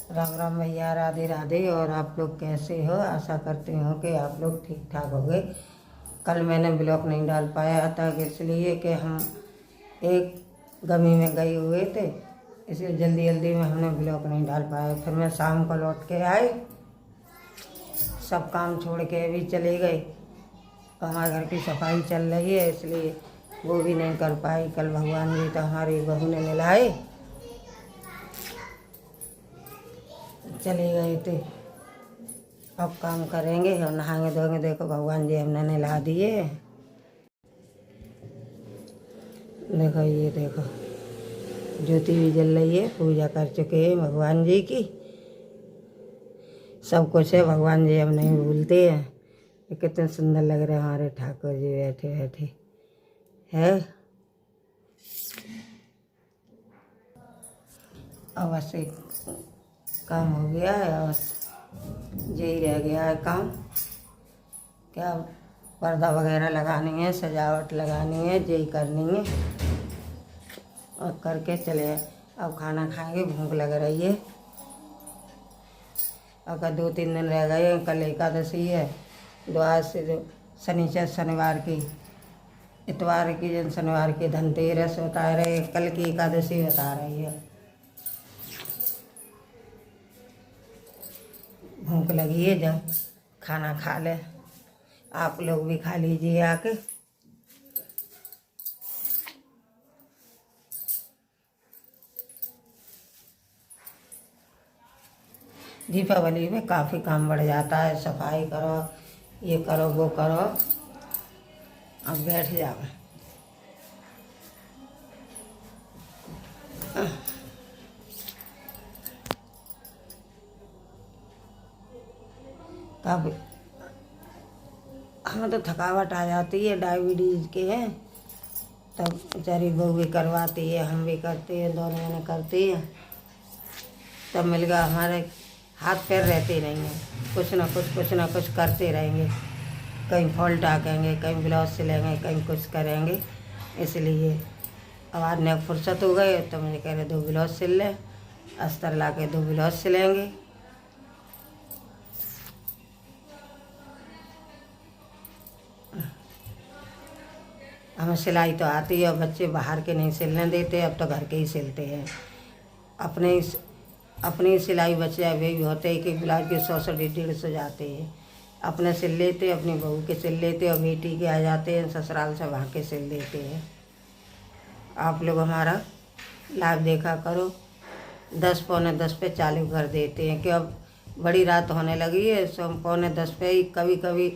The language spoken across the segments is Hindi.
राम राम भैया, राधे राधे। और आप लोग कैसे हो? आशा करते हो कि आप लोग ठीक ठाक होंगे। कल मैंने ब्लॉग नहीं डाल पाया था इसलिए कि हम एक गमी में गए हुए थे, इसलिए जल्दी जल्दी में हमने ब्लॉग नहीं डाल पाया। फिर मैं शाम को लौट के आई, सब काम छोड़ के भी चले गए। हमारे घर की सफाई चल रही है इसलिए वो भी नहीं कर पाई। कल भगवान जी तो हमारी बहू ने मिलाए, चले गए थे। अब काम करेंगे और नहाएंगे धोएंगे। देखो भगवान जी हमने नहला दिए। देखो ये देखो ज्योति भी जल रही है, पूजा कर चुके हैं भगवान जी की। सब कुछ है, भगवान जी हम नहीं भूलते हैं। ये कितने सुंदर लग रहे हैं हमारे ठाकुर जी बैठे बैठे है। अब बस एक काम हो गया है, बस यही रह गया है काम। क्या पर्दा वगैरह लगानी है, सजावट लगानी है, यही करनी है और करके चले। अब खाना खाएंगे, भूख लग रही है। अगर 2-3 दिन रह गए, कल एकादशी है। द्वार से जो शनिचर शनिवार की, इतवार की जन शनिवार की धनतेरस बता रहे, कल की एकादशी बता रही है। भूख लगी है, जब खाना खा ले। आप लोग भी खा लीजिए आके। दीपावली में काफ़ी काम बढ़ जाता है, सफाई करो, ये करो, वो करो। अब बैठ जाओ। तब हमें तो थकावट आ जाती है, डायबिटीज़ के हैं। तब बेचारी बहू भी करवाती है, हम भी करते हैं, दोनों जने करते हैं। तब मिल गया, हमारे हाथ पैर रहते नहीं हैं। कुछ ना कुछ करते रहेंगे। कहीं फॉल टाकेंगे, कहीं ब्लाउज सिलेंगे, कहीं कुछ करेंगे। इसलिए अब आज ने फुर्सत हो गई तो मुझे कह रहे 2 ब्लाउज सिल लें। अस्तर ला के 2 ब्लाउज सिलेंगे। हमें सिलाई तो आती है और बच्चे बाहर के नहीं सिलने देते, अब तो घर के ही सिलते हैं। अपनी सिलाई बच्चे अभी भी होते हैं कि ब्लाउज के 100 150 जाते हैं। अपने सिल लेते, अपनी बहू के सिल लेते और बेटी के आ जाते हैं ससुराल से, वहाँ के सिल देते हैं। आप लोग हमारा लाइव देखा करो। 10 पौने 10 पे चालू कर देते हैं कि अब बड़ी रात होने लगी है, सो हम पौने 10 पे ही कभी कभी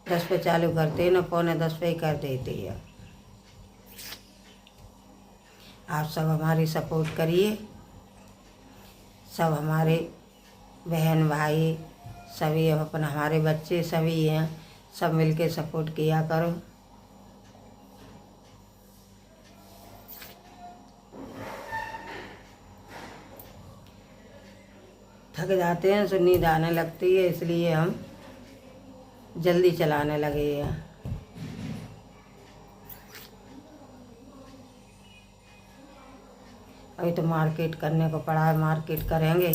10 पे चालू करते हैं ना, पौने 10 पे ही कर देते हैं। आप सब हमारी सपोर्ट करिए। सब हमारे बहन भाई सभी, अपन हमारे बच्चे सभी हैं, सब मिलके सपोर्ट किया करो। थक जाते हैं तो नींद आने लगती है, इसलिए हम जल्दी चलाने लगे हैं। अभी तो मार्केट करने को पड़ा है, मार्केट करेंगे।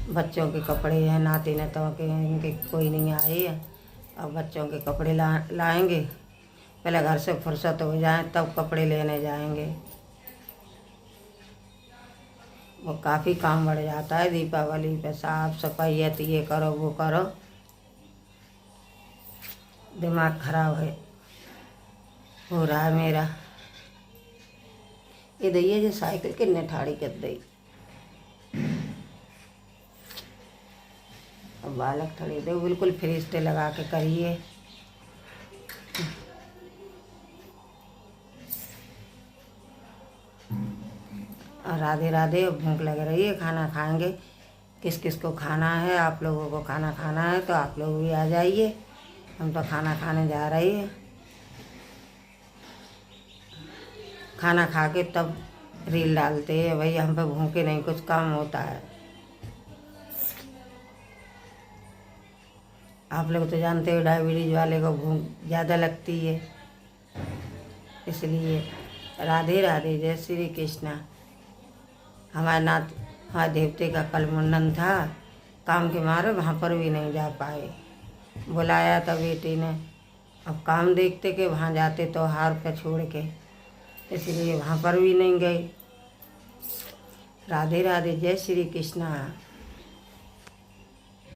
बच्चों के कपड़े हैं, नाती नातों के, इनके कोई नहीं आए हैं। अब बच्चों के कपड़े लाएंगे। पहले घर से फुर्सत हो जाए तब कपड़े लेने जाएंगे। वो काफ़ी काम बढ़ जाता है दीपावली पे, साफ सफाई है तो ये करो वो करो। दिमाग खराब हो रहा है मेरा। ये दैया जो साइकिल किन्ने ठाड़ी कर दी। अब बालक ठड़ी दो, बिल्कुल फ्रिज लगा के करिए। और राधे राधे। भूख लग रही है, खाना खाएंगे। किस किस को खाना है? आप लोगों को खाना खाना है तो आप लोग भी आ जाइए। हम तो खाना खाने जा रहे हैं। खाना खा के तब रील डालते हैं। भाई हम पे भूखे नहीं कुछ काम होता है। आप लोग तो जानते हो डायबिटीज वाले को भूख ज़्यादा लगती है, इसलिए राधे राधे, जय श्री कृष्णा। हमारे हाँ, देवते का कल मुंडन था, काम के मारे वहाँ पर भी नहीं जा पाए। बुलाया था बेटी ने, अब काम देखते कि वहाँ जाते तो हार पे छोड़ के, इसलिए वहाँ पर भी नहीं गई। राधे राधे, जय श्री कृष्णा।